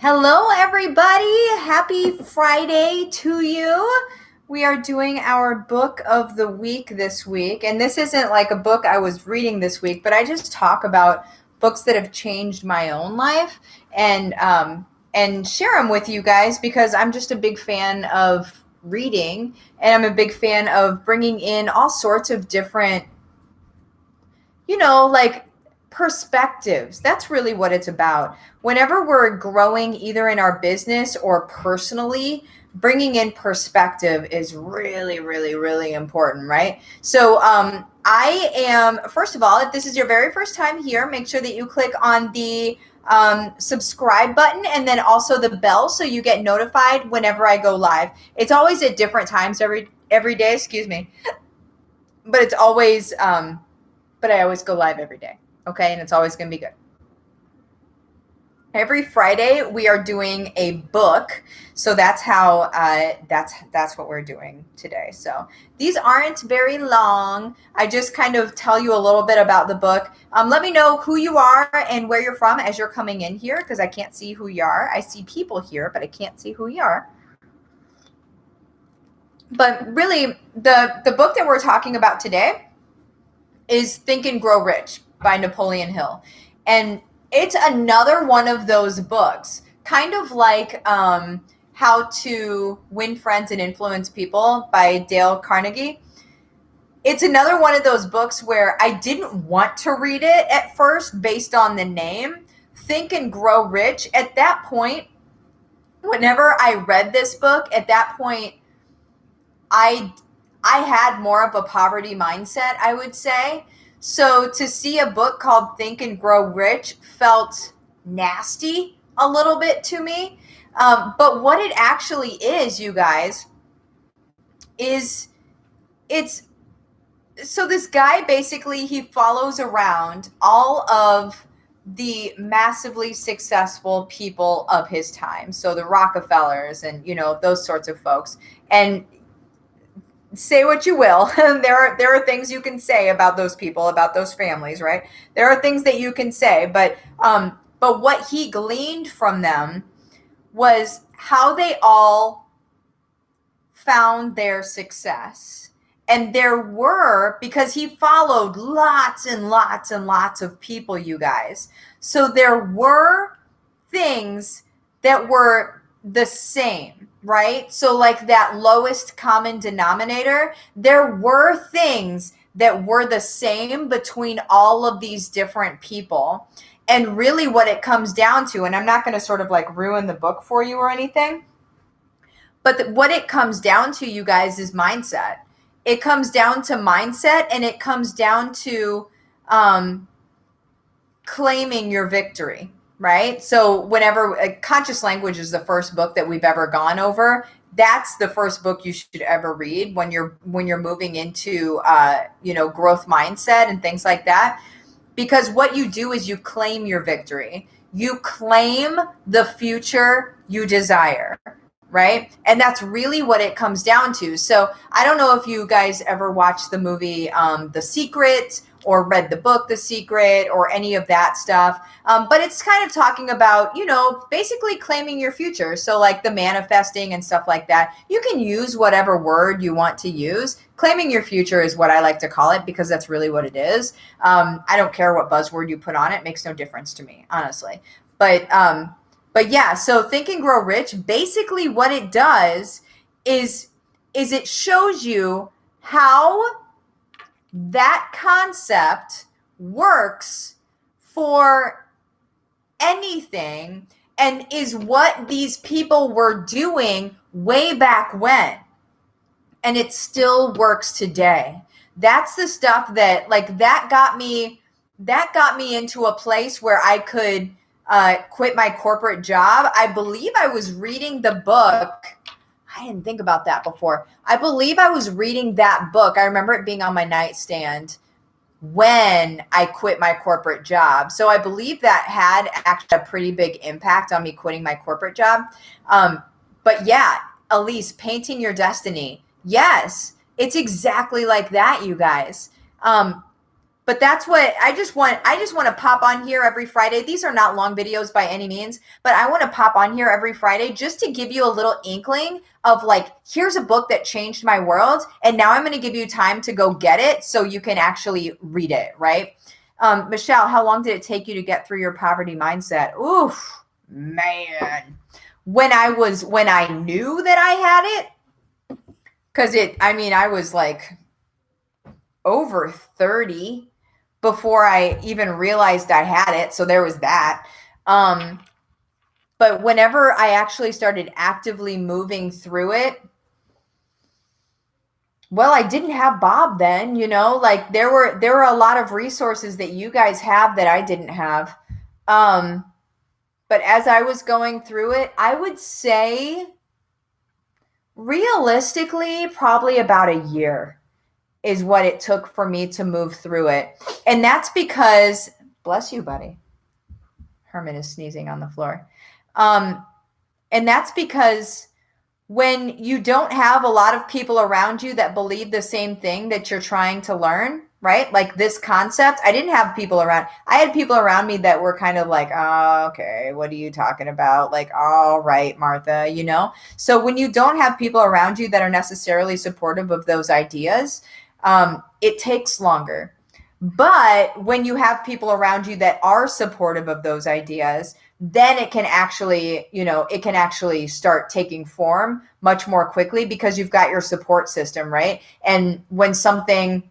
Hello, everybody. Happy Friday to you. We are doing our book of the week this week. And this isn't like a book I was reading this week, but I just talk about books that have changed my own life and share them with you guys because I'm just a big fan of reading and I'm a big fan of bringing in all sorts of different like perspectives. That's really what it's about. Whenever we're growing either in our business or personally, bringing in perspective is really, really, really important, right? So, I am, first of all, if this is your very first time here, make sure that you click on the subscribe button and then also the bell so you get notified whenever I go live. It's always at different times every day, excuse me, but it's always but I always go live every day. Okay. And it's always going to be good. Every Friday we are doing a book. So that's how, that's what we're doing today. So these aren't very long. I just kind of tell you a little bit about the book. Let me know who you are and where you're from as you're coming in here, because I can't see who you are. I see people here, but I can't see who you are. But really the book that we're talking about today is Think and Grow Rich by Napoleon Hill. And it's another one of those books, kind of like How to Win Friends and Influence People by Dale Carnegie. It's another one of those books where I didn't want to read it at first based on the name. Think and Grow Rich. At that point, whenever I read this book, at that point, I had more of a poverty mindset, I would say. So to see a book called Think and Grow Rich felt nasty a little bit to me. But what it actually is, you guys, is it's so this guy basically he follows around all of the massively successful people of his time. So the Rockefellers and those sorts of folks. And say what you will. There are things you can say about those people, about those families, right? There are things that you can say, but what he gleaned from them was how they all found their success. And there were, because he followed lots and lots and lots of people, you guys. So there were things that were the same, right? So like that lowest common denominator, there were things that were the same between all of these different people. And really what it comes down to, and I'm not going to sort of like ruin the book for you or anything, but what it comes down to, you guys, is mindset. It comes down to mindset, and it comes down to claiming your victory, right? So whenever Conscious Language is the first book that we've ever gone over, that's the first book you should ever read when you're moving into growth mindset and things like that. Because what you do is you claim your victory. You claim the future you desire, right? And that's really what it comes down to. So I don't know if you guys ever watched the movie The Secret or read the book The Secret or any of that stuff. But it's kind of talking about, basically claiming your future. So like the manifesting and stuff like that. You can use whatever word you want to use. Claiming your future is what I like to call it because that's really what it is. I don't care what buzzword you put on it. It makes no difference to me, honestly. But yeah, so Think and Grow Rich, basically what it does is it shows you how that concept works for anything and is what these people were doing way back when. And it still works today. That's the stuff that that got me into a place where I could quit my corporate job. I believe I was reading the book. I didn't think about that before. I believe I was reading that book. I remember it being on my nightstand when I quit my corporate job. So I believe that had actually a pretty big impact on me quitting my corporate job. But yeah, Elise, painting your destiny. Yes, it's exactly like that, you guys. But that's what I just want to pop on here every Friday. These are not long videos by any means, but I want to pop on here every Friday just to give you a little inkling of like, here's a book that changed my world, and now I'm going to give you time to go get it so you can actually read it, right? Michelle, how long did it take you to get through your poverty mindset? Oof, man. When I knew that I had it, because I was like over 30 before I even realized I had it. So there was that. But whenever I actually started actively moving through it, well, I didn't have Bob then, like there were a lot of resources that you guys have that I didn't have. But as I was going through it, I would say realistically, probably about a year is what it took for me to move through it. And that's because, bless you, buddy. Herman is sneezing on the floor. And that's because when you don't have a lot of people around you that believe the same thing that you're trying to learn, right? Like this concept, I didn't have people around. I had people around me that were kind of like, oh, okay, what are you talking about? Like, all right, Martha, So when you don't have people around you that are necessarily supportive of those ideas, it takes longer. But when you have people around you that are supportive of those ideas, then it can actually start taking form much more quickly because you've got your support system, right? And when something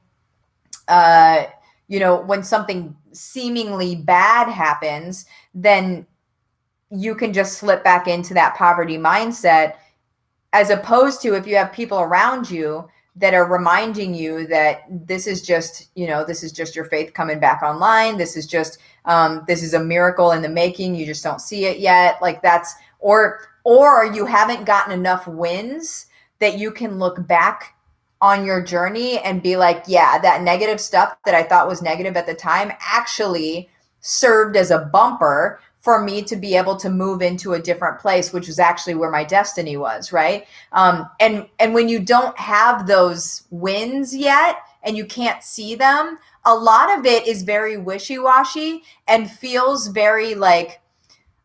seemingly bad happens, then you can just slip back into that poverty mindset, as opposed to if you have people around you that are reminding you that this is just your faith coming back online. This is a miracle in the making. You just don't see it yet. Like that's, or you haven't gotten enough wins that you can look back on your journey and be like, yeah, that negative stuff that I thought was negative at the time actually served as a bumper for me to be able to move into a different place, which is actually where my destiny was, right? And when you don't have those wins yet and you can't see them, a lot of it is very wishy-washy and feels very like,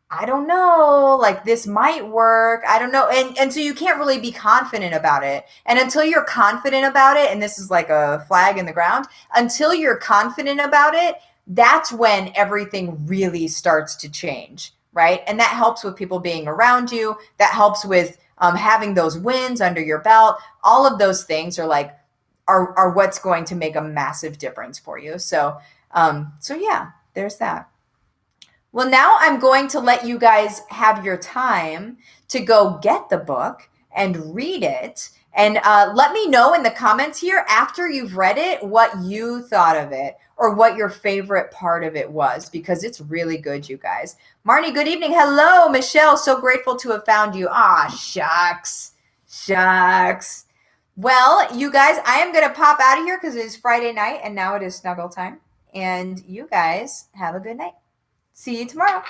I don't know, like this might work. I don't know. And so you can't really be confident about it. And until you're confident about it, and this is like a flag in the ground, until you're confident about it, that's when everything really starts to change, right? And that helps with people being around you. That helps with having those wins under your belt. All of those things are what's going to make a massive difference for you. So yeah, there's that. Well, now I'm going to let you guys have your time to go get the book and read it. And let me know in the comments here after you've read it what you thought of it or what your favorite part of it was, because it's really good, you guys. Marnie, good evening. Hello, Michelle. So grateful to have found you. Ah, shucks. Well, you guys, I am going to pop out of here because it is Friday night and now it is snuggle time. And you guys have a good night. See you tomorrow.